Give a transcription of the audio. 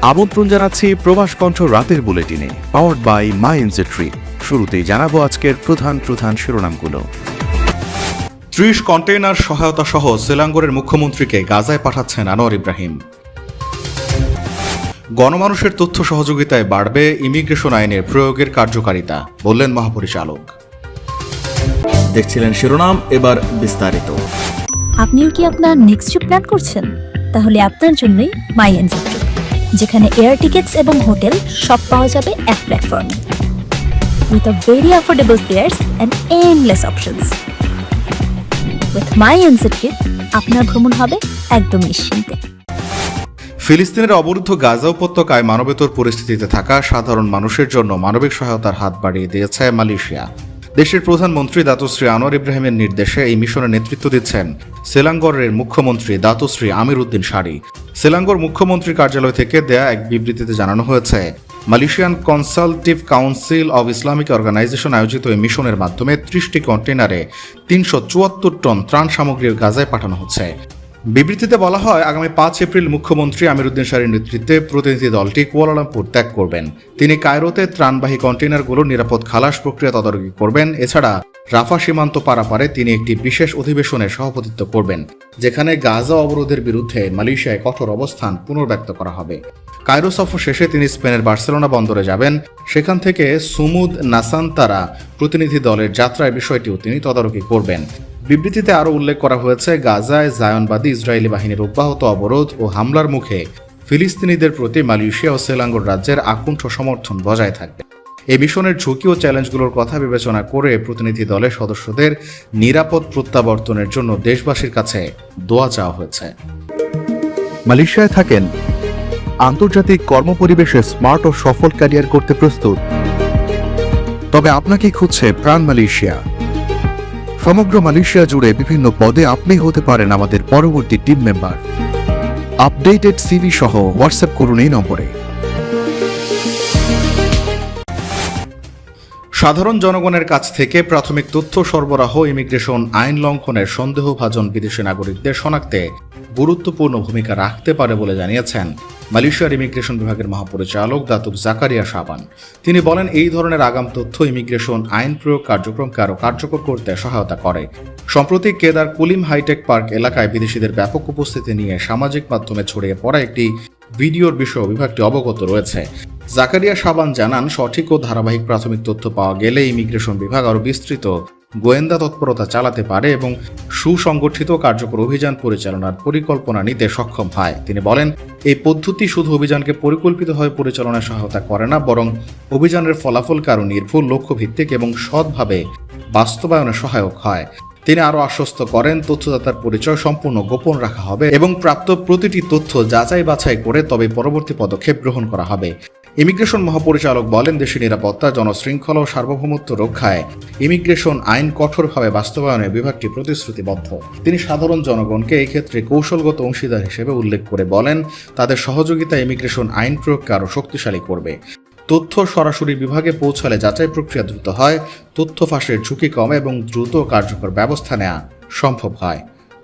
আমন্ত্রণ জানাচ্ছি প্রবাস কণ্ঠ রাতের বুলেটিনে, পাওয়ার্ড বাই মাই এনজেট্রি। শুরুতেই জানাবো আজকের প্রধান শিরোনামগুলো। 30 কন্টেইনার সহায়তা সহ সেলাঙ্গরের মুখ্যমন্ত্রীকে গাজায় পাঠাচ্ছেন আনোয়ার ইব্রাহিম। গণমানুষের তথ্য সহযোগিতায় বাড়বে ইমিগ্রেশন আইনের প্রয়োগের কার্যকারিতা, বললেন মহাপরিচালক। দেখছিলেন শিরোনাম, এবার বিস্তারিত। আপনিও কি আপনার নেক্সট ট্রিপ প্ল্যান করছেন? তাহলে আপনার জন্যই মাই এনজেট্রি, যেখানে এয়ার টিকেটস এবং হোটেল সব পাওয়া যাবে এক প্ল্যাটফর্মে, with a very affordable fares and endless options. With my এনজেট্রি আপনার ভ্রমণ হবে একদম নিশ্চিন্তে। ফিলিস্তিনের অবরুদ্ধ গাজা উপত্যকায় মানবেতর পরিস্থিতিতে থাকা সাধারণ মানুষের জন্য মানবিক সহায়তার হাত বাড়িয়ে দিয়েছে মালয়েশিয়া। দেশের প্রধানমন্ত্রী দাতুশ্রী আনোয়ার ইব্রাহিমের নির্দেশে এই মিশনে নেতৃত্ব দিচ্ছেন সেলাঙ্গরের মুখ্যমন্ত্রী দাতুশ্রী আমির উদ্দিন শারি। সেলাঙ্গর মুখ্যমন্ত্রীর কার্যালয় থেকে দেয়া এক বিবৃতিতে জানানো হয়েছে, Malaysian consultative council of Islamic organization আয়োজিত এই মিশনের মাধ্যমে 30টি কন্টেইনারে 374 টন ত্রাণ সামগ্রী গাজায় পাঠানো হচ্ছে। বিবৃতিতে বলা হয়, আগামী 5 এপ্রিল মুখ্যমন্ত্রী আমির উদ্দিন শারির নেতৃত্বে প্রতিনিধি দলটি কুয়ালালামপুর ত্যাগ করবেন। তিনি কায়রোতে ত্রাণবাহী কন্টেইনারগুলোর নিরাপদ খালাস প্রক্রিয়া তদারকি করবেন। এছাড়া রাফা সীমান্ত পারাপারে তিনি একটি বিশেষ অধিবেশনের সভাপতিত্ব করবেন, যেখানে গাজা অবরোধের বিরুদ্ধে মালয়েশিয়ায় কঠোর অবস্থান পুনর্ব্যক্ত করা হবে। কায়রো সফর শেষে তিনি স্পেনের বার্সেলোনা বন্দরে যাবেন। সেখান থেকে সুমুদ নাসান্তারা প্রতিনিধি দলের যাত্রার বিষয়টিও তিনি তদারকি করবেন। বিবৃতিতে আরও উল্লেখ করা হয়েছে, গাজায় জায়নবাদী ইসরায়েলি বাহিনীর অব্যাহত অবরোধ ও হামলার মুখে ফিলিস্তিনিদের প্রতি মালয়েশিয়া ও সেলাঙ্গর রাজ্যের আকুণ্ঠ সমর্থন বজায় থাকবে। এই মিশনের ঝুঁকি ও চ্যালেঞ্জগুলোর কথা বিবেচনা করে প্রতিনিধি দলের সদস্যদের নিরাপদ প্রত্যাবর্তনের জন্য দেশবাসীর কাছে দোয়া চাওয়া হয়েছে। মালয়েশিয়ায় থাকেন, আন্তর্জাতিক কর্মপরিবেশে স্মার্ট ও সফল ক্যারিয়ার করতে প্রস্তুত? তবে আপনাকে খুঁজছে প্রাণ মালয়েশিয়া। সমগ্র মালয়েশিয়া জুড়ে বিভিন্ন পদে আপনি হতে পারেন আমাদের পরবর্তী টিম মেম্বার। আপডেটেড সিভি সহ হোয়াটসঅ্যাপ করুন এই নম্বরে। সাধারণ জনগণের কাছ থেকে প্রাথমিক তথ্য সরবরাহ ইমিগ্রেশন আইন লঙ্ঘনের সন্দেহভাজন বিদেশি নাগরিকদের শনাক্তে গুরুত্বপূর্ণ ভূমিকা রাখতে পারে বলে জানিয়েছেন মালয়েশিয়ার ইমিগ্রেশন বিভাগের মহাপরিচালক দাতুক জাকারিয়া শাবান। তিনি বলেন, এই ধরনের আগাম তথ্য ইমিগ্রেশন আইন প্রয়োগ কার্যক্রমকে আরও কার্যকর করতে সহায়তা করে। সম্প্রতি কেদার কুলিম হাইটেক পার্ক এলাকায় বিদেশিদের ব্যাপক উপস্থিতি নিয়ে সামাজিক মাধ্যমে ছড়িয়ে পড়া একটি ভিডিওর বিষয়ে বিভাগটি অবগত রয়েছে। জাকারিয়া শাবান জানান, সঠিক ও ধারাবাহিক প্রাথমিক তথ্য পাওয়া গেলে ইমিগ্রেশন বিভাগ আরও বিস্তৃত গোয়েন্দা তৎপরতা চালাতে পারে এবং সুসংগঠিত কার্যকর অভিযান পরিচালনার পরিকল্পনা নিতে সক্ষম হয়। তিনি বলেন, এই পদ্ধতি শুধু অভিযানকে পরিকল্পিতভাবে পরিচালনায় সহায়তা করে না, বরং অভিযানের ফলাফলকে আরও নির্ভুল, লক্ষ্যভিত্তিক এবং সৎভাবে বাস্তবায়নে সহায়ক হয়। তিনি আরও আশ্বস্ত করেন, তথ্যদাতার পরিচয় সম্পূর্ণ গোপন রাখা হবে এবং প্রাপ্ত প্রতিটি তথ্য যাচাই বাছাই করে তবে পরবর্তী পদক্ষেপ গ্রহণ করা হবে। ইমিগ্রেশন মহাপরিচালক বলেন, দেশের নিরাপত্তা, জনশৃঙ্খলা ও সার্বভৌমত্ব রক্ষায় ইমিগ্রেশন আইন কঠোরভাবে বাস্তবায়নে বিভাগটি প্রতিশ্রুতিবদ্ধ। তিনি সাধারণ জনগণকে এই ক্ষেত্রে কৌশলগত অংশীদার হিসেবে উল্লেখ করে বলেন, তাদের সহযোগিতা ইমিগ্রেশন আইন প্রয়োগকে আরও শক্তিশালী করবে। তথ্য সরাসরি বিভাগে পৌঁছালে যাচাই প্রক্রিয়া দ্রুত হয়, তথ্য ফাঁসের ঝুঁকি কমে এবং দ্রুত কার্যকর ব্যবস্থা নেওয়া সম্ভব হয়।